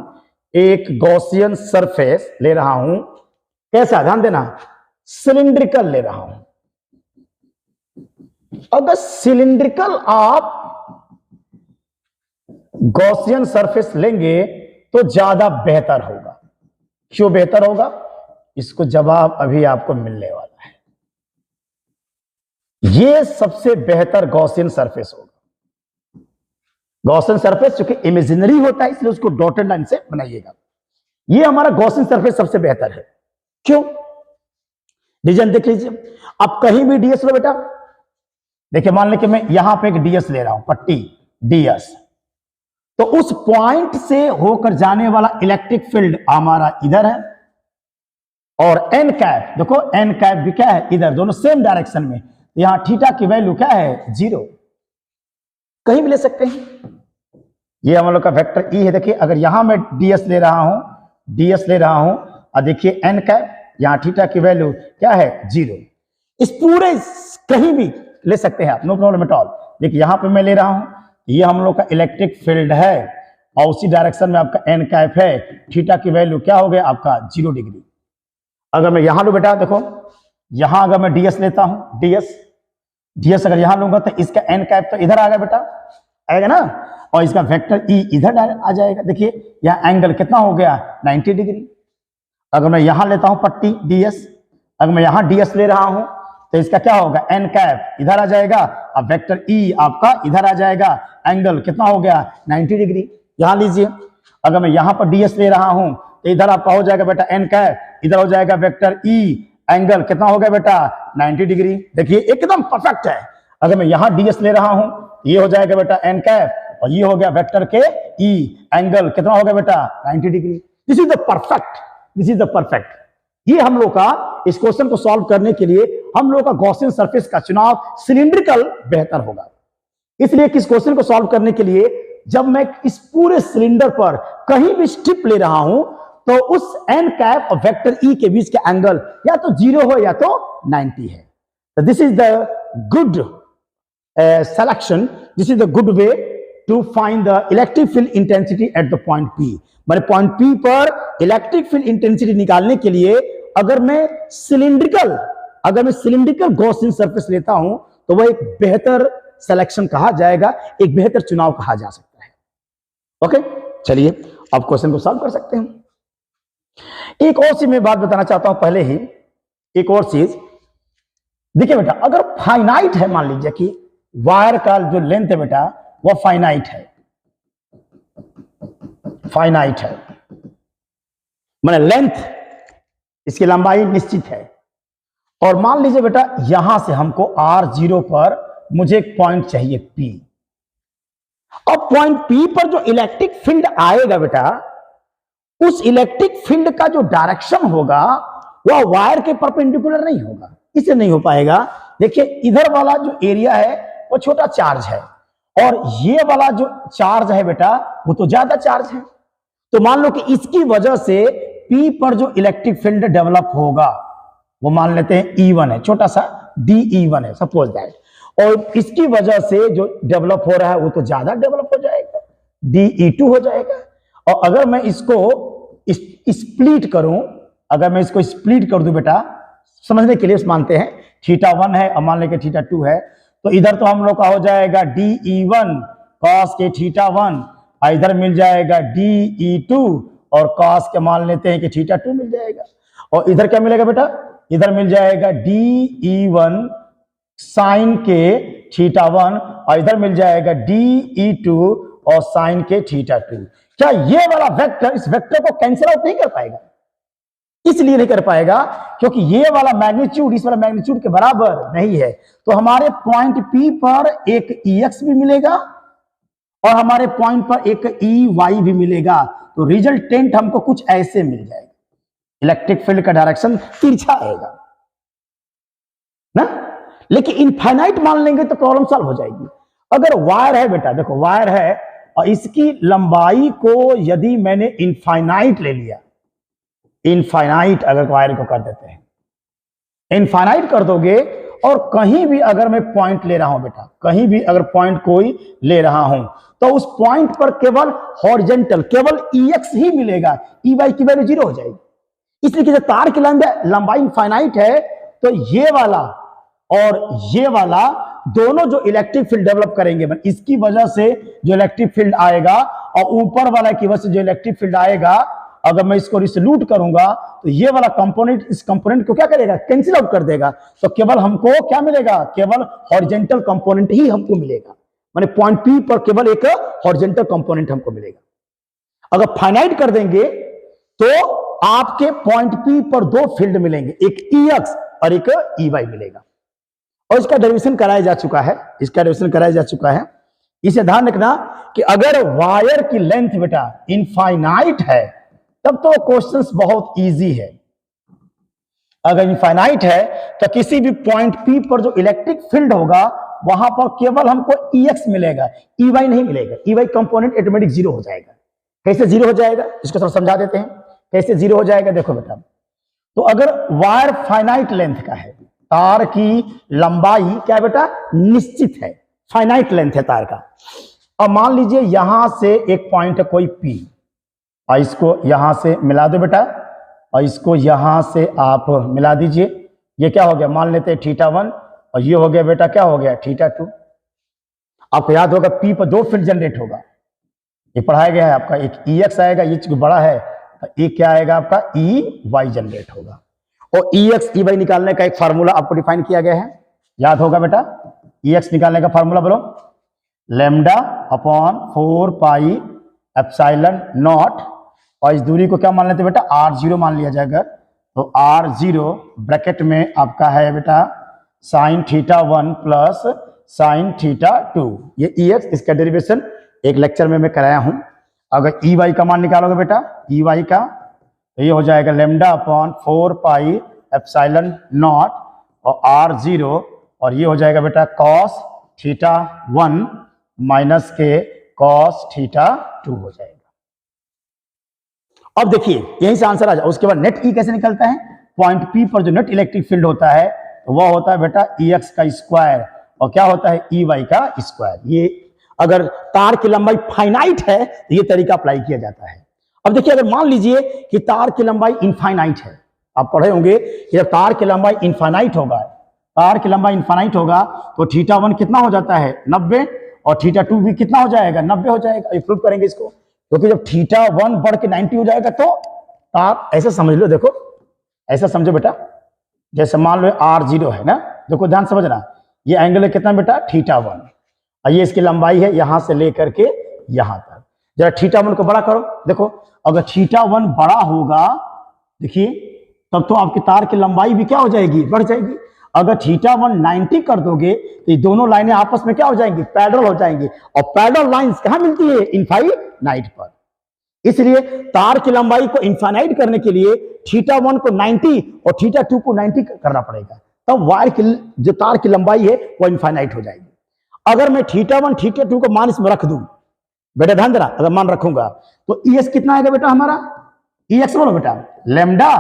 एक गॉसियन सरफेस ले रहा हूं, कैसा ध्यान देना, सिलिंड्रिकल ले रहा हूं। अगर सिलिंड्रिकल आप गॉसियन सरफेस लेंगे तो ज्यादा बेहतर होगा। क्यों बेहतर होगा, इसको जवाब अभी आपको मिलने वाला है। यह सबसे बेहतर गॉसियन सरफेस होगा। गॉसियन सरफेस चूंकि इमेजिनरी होता है इसलिए उसको डॉटेड लाइन से बनाइएगा। यह हमारा गॉसियन सरफेस सबसे बेहतर है। क्यों, रीजन देख लीजिए। आप कहीं भी ds लो बेटा, देखिए मान लें कि मैं यहां पे एक ds ले रहा हूं, पट्टी ds, तो उस पॉइंट से होकर जाने वाला इलेक्ट्रिक फील्ड हमारा इधर है, और n कैप देखो, n कैप भी क्या है इधर, दोनों सेम डायरेक्शन में। यहां थीटा की वैल्यू क्या है 0, कहीं भी ले सकते हैं। ये हम लोग का वेक्टर E है। देखिए अगर यहां मैं ds ले रहा हूं, और देखिए n कैप, यहां थीटा की वैल्यू क्या है 0। इस पूरे कहीं भी ले सकते हैं आप, नो प्रॉब्लम एट ऑल। देखिए यहां पे मैं ले रहा हूं, ये हम लोग का इलेक्ट्रिक फील्ड है, और उसी डायरेक्शन में आपका एन कैप है, थीटा की वैल्यू क्या हो गया आपका 0 डिग्री। अगर मैं यहां लूं बेटा, देखो यहां अगर मैं ds लेता हूं, ds अगर यहां लूंगा तो इसका एन कैप तो इधर आ गया बेटा, आएगा ना, और इसका वेक्टर ई इधर आ जाएगा। देखिए यहां एंगल कितना हो गया 90 डिग्री। अगर मैं यहां लेता हूं पट्टी ds, अगर मैं यहां ds ले रहा हूं तो इसका क्या होगा एन कैप इधर आ जाएगा, अब वेक्टर ई आपका इधर आ जाएगा, एंगल कितना हो गया 90 डिग्री। यहां लीजिए, अगर मैं यहां पर ds ले रहा हूं तो इधर आपका हो जाएगा बेटा एन कैप, इधर हो जाएगा वेक्टर ई, एंगल कितना हो गया बेटा 90 डिग्री। देखिए एकदम परफेक्ट है। अगर मैं यहां ds ले रहा हूं ये हो जाएगा बेटा एन कैप और ये हो गया वेक्टर के ई, एंगल कितना हो गया बेटा 90 degree. This is the perfect, this is the perfect. ये हम लोग का इस क्वेश्चन को सॉल्व करने के लिए हम लोग का गॉसियन सरफेस का चुनाव सिलिंड्रिकल बेहतर होगा। इसलिए किस क्वेश्चन को सॉल्व करने के लिए जब मैं इस पूरे सिलेंडर पर कहीं भी स्ट्रिप ले रहा हूं तो उस एन कैप और वेक्टर ई के बीच का एंगल या तो 0 हो या तो 90 है। तो this is the good selection, this is the good way to find the electric field intensity at the point P। मैंने पॉइंट P पर इलेक्ट्रिक फील्ड इंटेंसिटी निकालने के लिए अगर मैं सिलिंड्रिकल गॉसियन सरफेस लेता हूं तो वह एक बेहतर सिलेक्शन कहा जाएगा, एक बेहतर चुनाव कहा जा सकता है। ओके, चलिए अब क्वेश्चन को सॉल्व कर सकते हैं। एक और चीज मैं बात बताना चाहता हूं पहले ही, एक और चीज देखिए बेटा, अगर फाइनाइट है, मान लीजिए कि वायर का जो लेंथ है बेटा वो फाइनाइट है, माने लेंथ इसकी लंबाई निश्चित है, और मान लीजिए बेटा यहां से हमको R0 पर मुझे एक पॉइंट चाहिए P। अब पॉइंट P पर जो इलेक्ट्रिक फील्ड आएगा बेटा, उस इलेक्ट्रिक फील्ड का जो डायरेक्शन होगा वह वायर के परपेंडिकुलर नहीं होगा। इससे नहीं हो पाएगा। देखिए इधर वाला जो एरिया है वो छोटा चार्ज है और ये वाला जो चार्ज है बेटा वो तो ज्यादा चार्ज है। तो मान लो कि इसकी वजह से P पर जो इलेक्ट्रिक फील्ड डेवलप होगा वो मान लेते हैं E1 है, छोटा सा DE1 है सपोज दैट, और इसकी वजह से जो डेवलप हो रहा है वो तो ज्यादा डेवलप हो जाएगा, DE2 हो जाएगा। और अगर मैं इसको स्प्लिट करूं, अगर मैं इसको स्प्लिट कर दूं बेटा, समझने के लिए मानते हैं θ1 है और मान लें कि θ2 है, तो इधर तो हम लोग का हो जाएगा DE1 cos के θ1, और इधर मिल जाएगा DE2 और cos के मान लेते हैं कि θ2 मिल जाएगा, और इधर क्या मिलेगा बेटा, इधर मिल जाएगा DE1 sin के θ1 और इधर मिल जाएगा DE2 और sin के θ2। क्या ये वाला वेक्टर इस वेक्टर को कैंसिल आउट नहीं कर पाएगा? इसलिए नहीं कर पाएगा क्योंकि ये वाला मैग्नीट्यूड इस वाला मैग्नीट्यूड के बराबर नहीं है। तो हमारे पॉइंट P पर एक EX भी मिलेगा और हमारे पॉइंट पर एक EY भी मिलेगा। तो रिजल्टेंट हमको कुछ ऐसे मिल जाएगा, इलेक्ट्रिक फील्ड का डायरेक्शन तिरछा आएगा ना। लेकिन इनफाइनाइट मान लेंगे तो प्रॉब्लम सॉल्व हो जाएगी। अगर वायर है बेटा, देखो वायर है और इसकी लंबाई को यदि मैंने इनफाइनाइट ले लिया, इनफाइनाइट अगर वायर को कर देते हैं, इनफाइनाइट कर दोगे, और कहीं भी अगर मैं पॉइंट ले रहा हूं बेटा, कहीं भी अगर पॉइंट कोई ले रहा हूं तो उस पॉइंट पर केवल हॉरिजेंटल केवल EX ही मिलेगा, EY की वैल्यू 0 हो जाएगी। इसलिए कि जब तार की लंबाई इनफाइनाइट है तो ये वाला और ये वाला दोनों जो इलेक्ट्रिक फील्ड डेवलप करेंगे, इसकी वजह से जो इलेक्ट्रिक फील्ड आएगा और ऊपर वाला की वजह से जो इलेक्ट्रिक फील्ड आएगा, अगर मैं इसको रिसोल्यूट करूंगा तो ये वाला कंपोनेंट इस कंपोनेंट को क्या करेगा, कैंसिल आउट कर देगा। तो केवल हमको क्या मिलेगा, केवल हॉरिजेंटल कंपोनेंट ही हमको मिलेगा, माने पॉइंट P पर केवल एक हॉरिजेंटल कंपोनेंट हमको मिलेगा। अगर फाइनाइट कर देंगे तो आपके पॉइंट P पर दो फील्ड मिलेंगे, एक EX और एक EY मिलेगा, और इसका डेरिवेशन कराया जा चुका है, इसका डेरिवेशन कराया जा चुका है। इसे ध्यान रखना कि अगर वायर की लेंथ बेटा इनफाइनाइट है तब तो क्वेश्चंस बहुत इजी है। अगर इनफाइनाइट है तो किसी भी पॉइंट P पर जो इलेक्ट्रिक फील्ड होगा वहां पर केवल हमको EX मिलेगा, EY नहीं मिलेगा। EY कंपोनेंट ऑटोमेटिक 0 हो जाएगा। कैसे 0 हो जाएगा, इसको थोड़ा समझा देते हैं कैसे 0 हो जाएगा। देखो बेटा, तो अगर वायर फाइनाइट लेंथ का है, तार की लंबाई क्या बेटा निश्चित है, फाइनाइट लेंथ है तार का, अब मान लीजिए यहां से एक पॉइंट है कोई P, और इसको यहां से मिला दो बेटा, और इसको यहां से आप मिला दीजिए। ये क्या हो गया, मान लेते हैं θ1, और ये हो गया बेटा क्या हो गया θ2। आपको याद होगा P पर दो फील्ड जनरेट होगा, ये पढ़ाया गया है आपका, एक EX आएगा, ये चूंकि बड़ा है तो एक क्या आएगा आपका EY जनरेट होगा। और EX EY निकालने का एक फार्मूला आपको डिफाइन किया गया है, याद होगा बेटा। EX निकालने का फार्मूला बोलो, lambda upon 4 pi epsilon not, और इस दूरी को क्या मान लेते बेटा R0 मान लिया जाएगा। तो R0 ब्रैकेट में आपका है बेटा sin θ1 प्लस sin θ2, ये EX, इसका डेरिवेशन एक लेक्चर में मैं कराया हूं। अगर EY का मान निकालोगे बेटा, EY का, तो ये हो जाएगा lambda upon 4 pi epsilon not और R0, और ये हो जाएगा बेटा cos θ1 माइनस के cos θ2 हो जाएगा। अब देखिए यहीं से आंसर आ जाए। उसके बाद नेट E कैसे निकलता है, पॉइंट P पर जो नेट इलेक्ट्रिक फील्ड होता है तो वह होता है बेटा EX का स्क्वायर, और क्या होता है EY का स्क्वायर। ये अगर तार की लंबाई फाइनाइट है तो ये तरीका अप्लाई किया जाता है। अब देखिए अगर मान लीजिए कि तार की लंबाई इनफाइनाइट है, आप पढ़े होंगे कि जब तार की लंबाई इनफाइनाइट होगा, तार की लंबाई इनफाइनाइट होगा तो θ1 कितना हो जाता है 90, और θ2 भी कितना हो जाएगा 90 हो जाएगा। ये प्रूव करेंगे इसको, क्योंकि जब θ1 बढ़ के 90 हो जाएगा तो तार, ऐसा समझ लो, देखो ऐसा समझो बेटा, जैसे मान लो R0 है ना, देखो ध्यान समझना, ये एंगल है कितना बेटा θ1, और ये इसकी लंबाई है यहां से लेकर के यहां तक। जरा θ1 को बड़ा करो, देखो अगर θ1 बड़ा होगा, देखिए तब तो आपकी तार की लंबाई भी क्या हो जाएगी, बढ़ जाएगी। अगर θ1 90 कर दोगे तो ये दोनों लाइनें आपस में क्या हो जाएंगी, पैरेलल हो जाएंगी, और पैरेलल लाइंस कहां मिलती है, इनफाइनाइट पर। इसलिए तार की लंबाई को इनफाइनाइट करने के लिए θ1 को 90 और θ2 को 90 करना पड़ेगा, तब वायर की जो तार की लंबाई है वो इनफाइनाइट हो जाएगी। अगर मैं θ1 θ2 को मान इसमें रख दूं, बेटा ध्यान देना, अगर मान रखूंगा तो ES कितना आएगा बेटा हमारा, EX बोलो बेटा lambda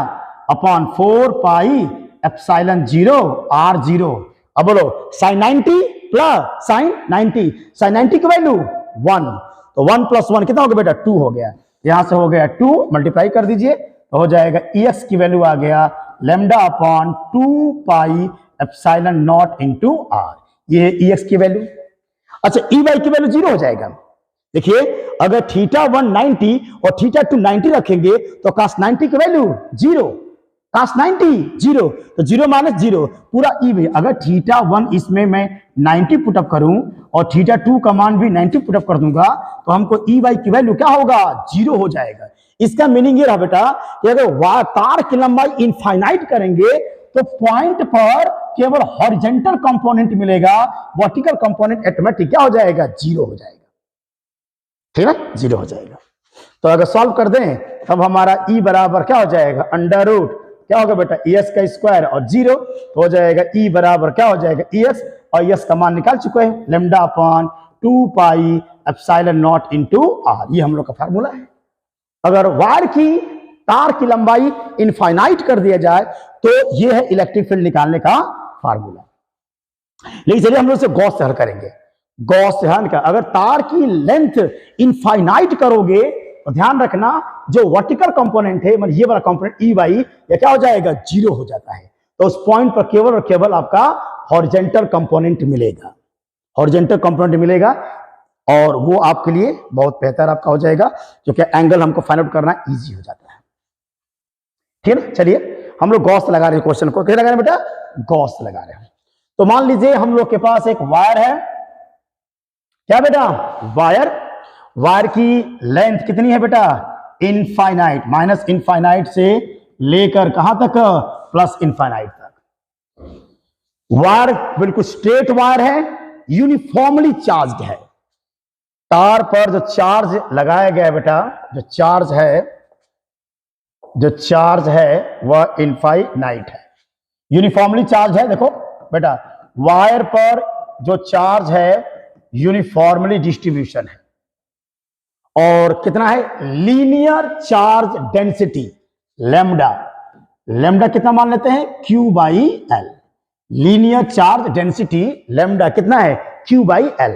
upon 4 pi epsilon 0 R0। अब बोलो sin 90 प्लस sin 90 की वैल्यू 1, तो 1 प्लस 1 कितना हो गया बेटा 2 हो गया, यहां से हो गया 2, मल्टीप्लाई कर दीजिए तो हो जाएगा EX की वैल्यू आ गया lambda upon 2 pi epsilon not into R, ये EX की वैल्यू। अच्छा EY की वैल्यू 0 हो जाएगा। देखिए अगर θ1 90 और θ2 90 रखेंगे तो cos 90 की वैल्यू 0, cos 90 0, तो 0 माइनस 0 पूरा EY। अगर θ1 इसमें मैं 90 पुटअप करूं और θ2 का मान भी 90 पुटअप कर दूंगा तो हमको EY की वैल्यू क्या होगा, 0 हो जाएगा। इसका मीनिंग ये रहा बेटा कि अगर तार की लंबाई इनफाइनाइट करेंगे तो पॉइंट पर केवल हॉरिजॉन्टल कंपोनेंट मिलेगा, वर्टिकल कंपोनेंट ऑटोमेटिक क्या हो जाएगा, 0 हो जाएगा, ठीक है ना, 0 हो जाएगा। तो अगर सॉल्व कर दें तब हमारा E बराबर क्या हो जाएगा, अंडर रूट क्या होगा बेटा ES का स्क्वायर और 0, तो हो जाएगा E बराबर क्या हो जाएगा ES, और ES का मान निकाल चुके हैं lambda upon 2 pi epsilon not into R, ये हम लोग का फार्मूला है। अगर वायर की तार की लंबाई इनफाइनाइट कर दिया जाए तो ये है इलेक्ट्रिक फील्ड निकालने का फार्मूला। लेकिन चलिए हम लोग इसे गॉस से हल करेंगे। गॉस से हल का अगर तार की लेंथ इनफाइनाइट करोगे तो ध्यान रखना जो वर्टिकल कंपोनेंट है, मतलब ये वाला कंपोनेंट EY, ये क्या हो जाएगा, 0 हो जाता है। तो उस पॉइंट पर केवल और केवल आपका हॉरिजॉन्टल कंपोनेंट मिलेगा, हॉरिजॉन्टल कंपोनेंट मिलेगा, और वो आपके लिए बहुत बेहतर आपका हो जाएगा, क्योंकि एंगल हमको फाइंड आउट करना इजी हो जाता है, ठीक है। चलिए हम लोग गॉस लगा रहे हैं, क्वेश्चन को कैसे लगा रहे हैं बेटा, गॉस लगा रहे हैं। तो मान लीजिए हम लोग के पास एक वायर है, क्या बेटा, वायर की लेंथ कितनी है बेटा, इनफाइनाइट, माइनस इनफाइनाइट से लेकर कहां तक, प्लस इनफाइनाइट तक। वायर बिल्कुल स्ट्रेट वायर है, यूनिफॉर्मली चार्ज्ड है। तार पर जो चार्ज लगाया गया बेटा, जो चार्ज है वह इनफाइनाइट है, यूनिफॉर्मली चार्ज है। देखो बेटा वायर पर जो चार्ज है यूनिफॉर्मली डिस्ट्रीब्यूशन है, और कितना है, लीनियर चार्ज डेंसिटी लैम्डा कितना मान लेते हैं, Q/L। Linear charge density lambda कितना है, Q/L।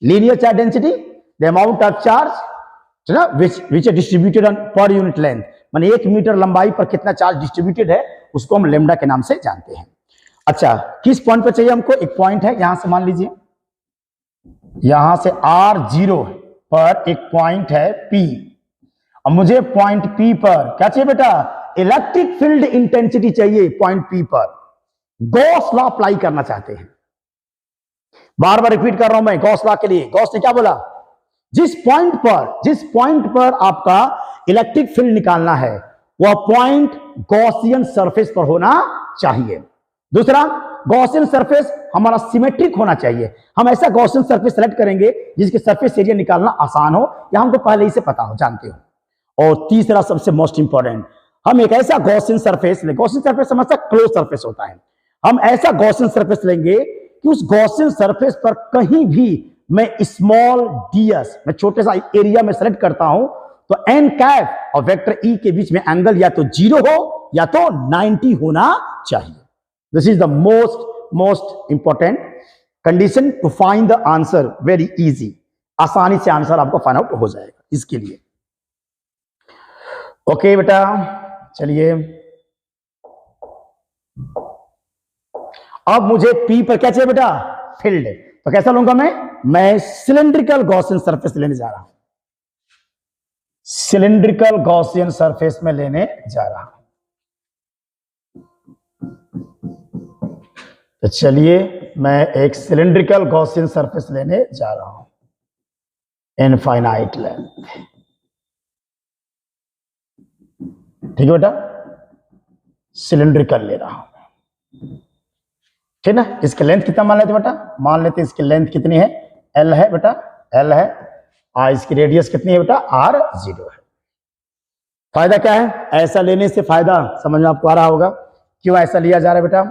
Linear charge density the amount of charge ना which distributed on per unit length, माने 1 मीटर लंबाई पर कितना चार्ज डिस्ट्रीब्यूटेड है उसको हम लेमडा के नाम से जानते हैं। अच्छा, किस पॉइंट पर चाहिए हमको? एक पॉइंट है यहां से, मान लीजिए यहां से R0 पर एक पॉइंट है P। अब मुझे पॉइंट P पर क्या चाहिए बेटा? इलेक्ट्रिक फील्ड इंटेंसिटी चाहिए पॉइंट P पर। गॉस लॉ अप्लाई करना चाहते हैं। बार बार रिपीट कर रहा हूं मैं गॉस लॉ के लिए। गॉस ने क्या बोला? जिस पॉइंट पर आपका इलेक्ट्रिक फील्ड निकालना है वह पॉइंट गॉसियन सरफेस पर होना चाहिए। दूसरा, गॉसियन सरफेस हमारा सिमेट्रिक होना चाहिए। हम ऐसा गॉसियन सरफेस सेलेक्ट करेंगे जिसके सरफेस एरिया निकालना आसान हो या हमको पहले ही से पता हो, जानते हो। और तीसरा सबसे मोस्ट इंपॉर्टेंट, हम एक ऐसा गॉसियन सरफेस ले, गॉसियन सरफेस समझता क्लोज सरफेस होता है, हम ऐसा गॉसियन सरफेस लेंगे कि उस गॉसियन सरफेस पर कहीं भी मैं स्मॉल ds, मैं छोटे सा एरिया में सेलेक्ट करता हूं तो n कैप और वेक्टर E के बीच में एंगल या तो 0 हो या तो 90 होना चाहिए। This is the most important condition to find the answer very easy. आसानी से आंसर आपको फाइंड आउट हो जाएगा इसके लिए। ओके बेटा, चलिए अब मुझे P पर क्या चाहिए बेटा? फील्ड। तो कैसा लूंगा मैं सिलेंड्रिकल गॉसियन सरफेस लेने जा रहा हूं, सिलेंड्रिकल गॉसियन सरफेस में लेने जा रहा हूं। तो चलिए मैं एक सिलेंड्रिकल गॉसियन सरफेस लेने जा रहा हूं, इनफाइनाइट लेंथ। ठीक है बेटा, सिलेंड्रिकल ले रहा हूं, ठीक ना। इसकी लेंथ कितना मान लेते बेटा? मान लेते इसकी लेंथ कितनी है? L है बेटा, L है। और इसकी रेडियस कितनी है बेटा? R0 है। फायदा क्या है ऐसा लेने से? फायदा समझ में आपको आ रहा होगा क्यों ऐसा लिया जा रहा है बेटा,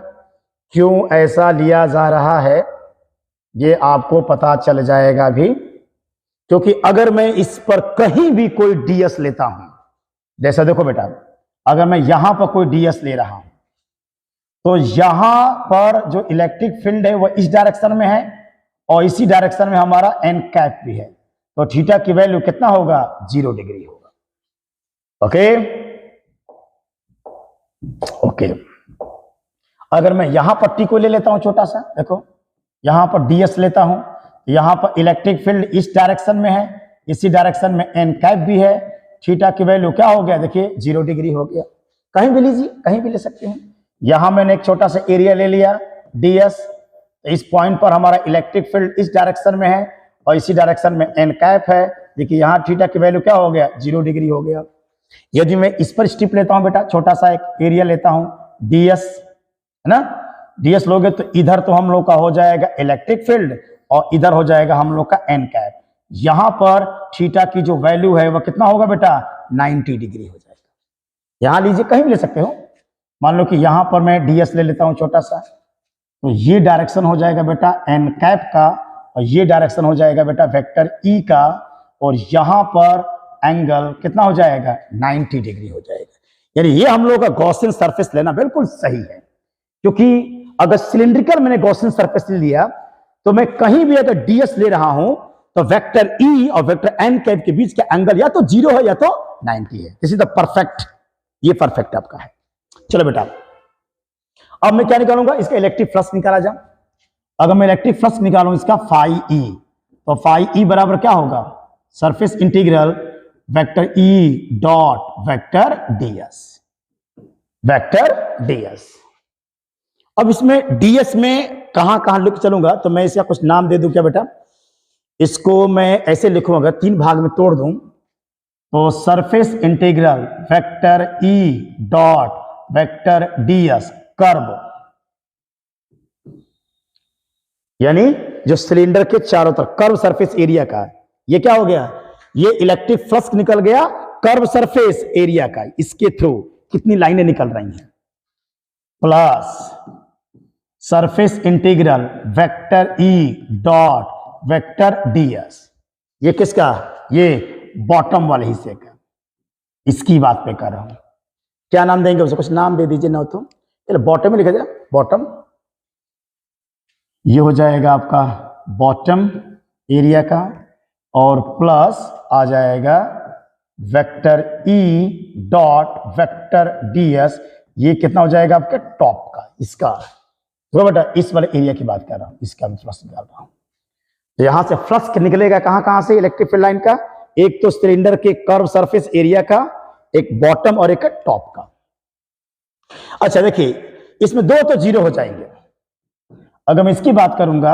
क्यों ऐसा लिया जा रहा है ये आपको पता चल जाएगा भी। क्योंकि अगर मैं इस पर कहीं भी कोई ds लेता हूं, जैसा देखो बेटा, अगर मैं यहां पर कोई ds ले रहा हूं तो यहां पर जो इलेक्ट्रिक फील्ड है वह इस डायरेक्शन में है और इसी डायरेक्शन में हमारा n कैप भी है, तो थीटा की वैल्यू कितना होगा? 0 डिग्री होगा। ओके, अगर मैं यहां पर T को ले लेता हूं छोटा सा, देखो यहां पर ds लेता हूं, यहां पर इलेक्ट्रिक फील्ड इस डायरेक्शन में है, इसी डायरेक्शन में n कैप भी है, थीटा की वैल्यू क्या हो गया? देखिए 0 डिग्री हो गया। कहीं भी लीजिए, कहीं भी ले सकते हैं। यहां मैंने एक छोटा सा एरिया ले लिया ds, इस पॉइंट पर हमारा इलेक्ट्रिक फील्ड इस डायरेक्शन में है और इसी डायरेक्शन में n कैप है। देखिए यहां थीटा की वैल्यू क्या हो गया? 0 डिग्री हो गया। यदि मैं इस पर स्ट्रिप लेता हूं बेटा, छोटा सा एक एरिया लेता हूं ds, है ना, ds लोगे तो इधर तो हम लोग का हो जाएगा इलेक्ट्रिक फील्ड और इधर हो जाएगा हम लोग का n कैप। यहां पर थीटा की जो वैल्यू है वह कितना होगा बेटा? 90 डिग्री हो जाएगा। यहां लीजिए, कहीं भी ले सकते हो। मान लो कि यहां पर मैं ds ले लेता हूं छोटा सा, तो ये डायरेक्शन हो जाएगा बेटा n कैप का और ये डायरेक्शन हो जाएगा बेटा वेक्टर E का, और यहां पर एंगल कितना हो जाएगा? 90 डिग्री हो जाएगा। यानी ये हम लोग का गॉसियन सरफेस लेना बिल्कुल सही है, क्योंकि अगर सिलिंड्रिकल मैंने गॉसियन सरफेस ले लिया तो मैं कहीं भी अगर ds ले रहा हूं तो वेक्टर E और वेक्टर n कैप के बीच का एंगल या तो 0 है या तो 90 है। दिस इज द परफेक्ट, ये परफेक्ट आपका है। चलो बेटा, अब मैं क्या निकालूंगा? इसका इलेक्ट्रिक फ्लक्स निकाला जाए। अगर मैं इलेक्ट्रिक फ्लक्स निकालूं इसका फाई E, तो फाई E बराबर क्या होगा? Surface integral vector E dot vector ds। अब इसमें ds में कहां कहां लिख चलूंगा, तो मैं इसका कुछ नाम दे दूं क्या बेटा? इसको मैं ऐसे लिखूंगा, 3 भाग में तोड़ दूं, तो surface integral vector E dot vector ds curve, यानी जो सिलेंडर के चारों तरफ कर्व सरफेस एरिया का, ये क्या हो गया? ये इलेक्ट्रिक फ्लक्स निकल गया कर्व सरफेस एरिया का, इसके थ्रू कितनी लाइनें निकल रही हैं, plus surface integral vector E dot vector ds। ये किसका? ये बॉटम वाले हिस्से का, इसकी बात पे कर रहा हूं। क्या नाम देंगे उसे? कुछ नाम दे दीजिए ना, तो चलो बॉटम में लिखा जाए, बॉटम। ये हो जाएगा आपका बॉटम, एरिया का, और प्लस आ जाएगा vector E dot vector DS, ये कितना हो जाएगा आपके टॉप का, इसका तो बेटा इस वाले एरिया की बात कर रहा हूं, इसका मैं फ्लक्स निकाल रहा हूं। तो यहां से फ्लक्स निकलेगा कहां कहां से इलेक्ट्रिक फील्ड लाइन का, एक तो सिलेंडर के कर्व सरफेस एरिया का, एक बॉटम और एक टॉप का। अच्छा देखिए इसमें दो तो जीरो हो जाएंगे, अगर मैं इसकी बात करूंगा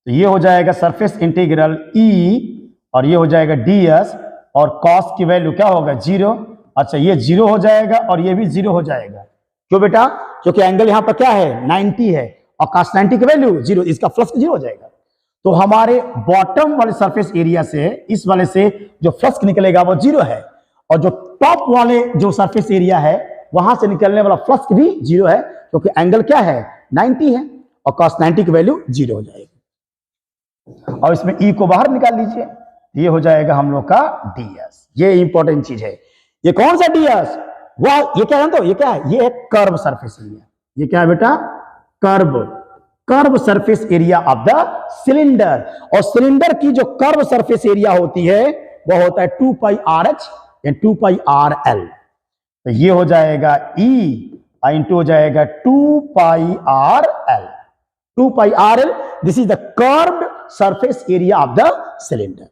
तो ये हो जाएगा सरफेस इंटीग्रल ई और ये हो जाएगा डीएस, और कॉस की वैल्यू क्या होगा जीरो। अच्छा ये जीरो हो जाएगा और ये भी जीरो हो जाएगा, क्यों बेटा, क्योंकि एंगल यहां पर क्या है 90 है और cos 90 की वैल्यू जीरो, इसका फ्लक्स जीरो हो जाएगा। तो हमारे बॉटम वाले सरफेस एरिया से इस वाले से जो फ्लक्स निकलेगा वो जीरो है, और जो टॉप वाले जो सरफेस एरिया है वहां से निकलने वाला फ्लक्स भी जीरो है, क्योंकि एंगल क्या है 90 है और cos 90 की वैल्यू जीरो हो जाएगी। और इसमें ई को बाहर निकाल लीजिए, ये हो जाएगा हम लोग का डीएस। ये इंपॉर्टेंट चीज है। ये कौन सा डीएस, वह ये क्या जानते हो, ये क्या है, ये है कर्व सरफेस एरिया। ये क्या है बेटा, curve surface area of the cylinder. और सिलेंडर की जो कर्व सरफेस एरिया होती है वो होता है 2 पाई आर एच या 2 पाई आर एल। तो ये हो जाएगा E इंटू हो जाएगा 2 pi R L, 2 pi R L, this is the curved surface area of the cylinder.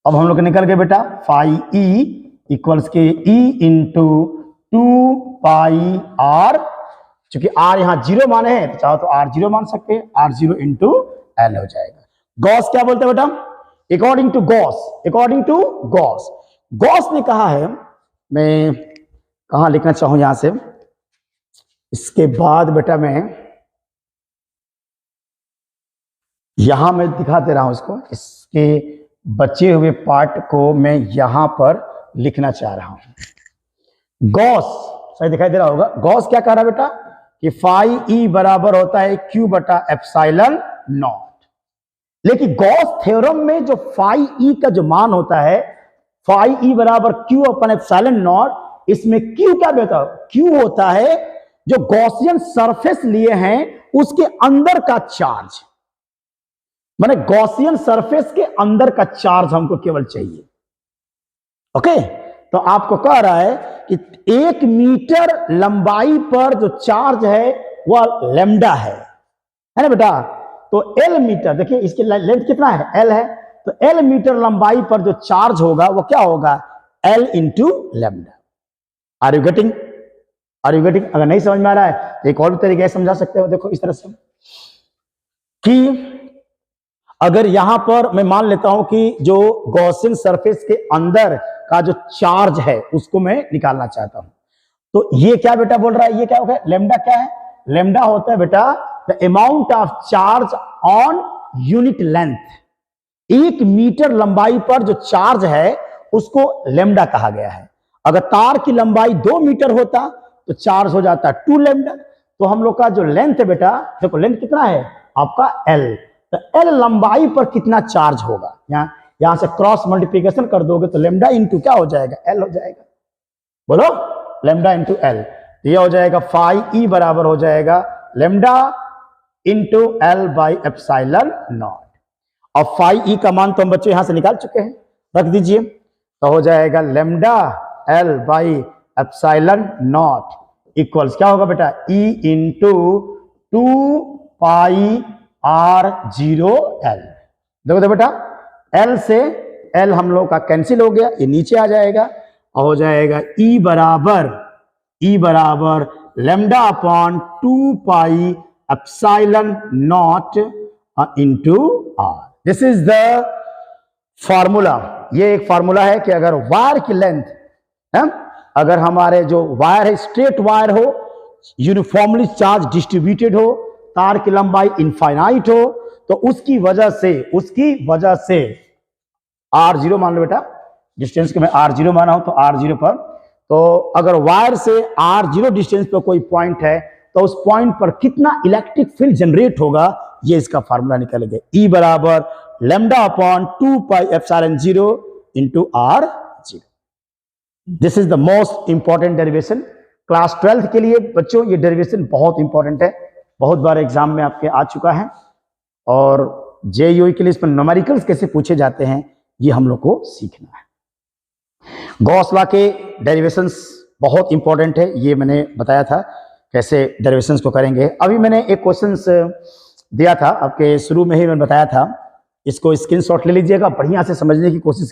अब हम लोग निकल गए बेटा फाई E इक्वल्स के E इंटू 2 पाई आर, क्योंकि आर यहां जीरो माने हैं तो चाहो तो आर जीरो मान सकते हैं, आर जीरो इंटू एल हो जाएगा। गॉस क्या बोलते हैं बेटा, अकॉर्डिंग टू गॉस, गॉस ने कहा है, मैं कहां लिखना चाहूं यहां से, इसके बाद बेटा मैं यहां मैं दिखा दे रहा हूं इसको, इसके बचे हुए पार्ट को मैं यहां पर लिखना चाह रहा हूं। गॉस सही दिखाई दे रहा होगा। गॉस क्या कह रहा है बेटा कि फाई ई बराबर होता है क्यू बटा एप्सिलॉन नॉट, लेकिन गॉस थ्योरम में जो फाई ई का जो मान होता है फाई ई बराबर क्यू अपन एप्सिलॉन नॉट, इसमें क्यू क्या बेटा, क्यू होता है जो गॉसियन सरफेस लिए हैं उसके अंदर का चार्ज, माने गॉसियन सरफेस के अंदर का चार्ज हमको केवल चाहिए। ओके, तो आपको कह रहा है कि 1 मीटर लंबाई पर जो चार्ज है वह लैम्डा है ना बेटा। तो L मीटर, देखिए इसकी लेंथ कितना है, L है, तो L मीटर लंबाई पर जो चार्ज होगा वो क्या होगा, L into lambda. Are you getting? अगर नहीं समझ में आ रहा है तो एक और भी तरीके से समझा सकते हो। देखो इस तरह से कि अगर यहां पर मैं मान लेता हूं कि जो गॉसियन सरफेस के अंदर का जो चार्ज है उसको मैं निकालना चाहता हूं, तो ये क्या बेटा बोल रहा है, ये क्या होगा, लैम्डा क्या है, लैम्डा होता है बेटा the amount of charge on unit length. 1 metre लंबाई पर जो चार्ज है उसको लैम्डा कहा गया है। अगर तार की लंबाई 2 मीटर होता तो चार्ज हो जाता 2 लैम्डा। तो हम लोग का जो लेंथ है बेटा, देखो लेंथ कितना है आपका L, तो L लंबाई पर कितना चार्ज होगा, यहां से क्रॉस मल्टीप्लिकेशन कर दोगे तो लैम्डा इंटू क्या हो जाएगा, L हो जाएगा। बोलो लैम्डा इंटू L, तो ये हो जाएगा फाई E बराबर हो जाएगा lambda into L by epsilon not. और फाई E का मान तो हम बच्चों यहां से निकाल चुके हैं, रख दीजिए, तो हो जाएगा lambda L by epsilon not equals क्या होगा बेटा, E इंटू 2 पाई R0L। देखो बेटा L से L हम लोग का कैंसिल हो गया, ये नीचे आ जाएगा और हो जाएगा E बराबर lambda upon 2 pi epsilon not into R। This is the formula. ये एक फॉर्मूला है कि अगर वायर की लेंथ है, अगर हमारे जो वायर है स्ट्रेट वायर हो, यूनिफॉर्मली चार्ज डिस्ट्रीब्यूटेड हो, तार की लंबाई इनफाइनाइट हो, तो उसकी वजह से R0 मान लो बेटा, डिस्टेंस को मैं R0 माना हूं तो R0 पर, तो अगर वायर से R0 डिस्टेंस पर कोई पॉइंट है तो उस पॉइंट पर कितना इलेक्ट्रिक फील्ड जनरेट होगा, ये इसका फार्मूला निकल गया। E बराबर lambda upon 2 pi epsilon 0 into R0। This is the most important derivation class 12th के लिए बच्चों। ये डेरिवेशन बहुत इंपॉर्टेंट है, बहुत बार एग्जाम में आपके आ चुका है और जेईई के लिए इसमें न्यूमेरिकल्स कैसे पूछे जाते हैं ये हम लोग को सीखना है। गॉस लॉ के डेरिवेशंस बहुत इंपॉर्टेंट है, ये मैंने बताया था कैसे डेरिवेशंस को करेंगे। अभी मैंने एक क्वेश्चंस दिया था आपके शुरू में ही मैंने बताया था, इसको स्क्रीनशॉट ले लीजिएगा, बढ़िया से समझने की कोशिश कर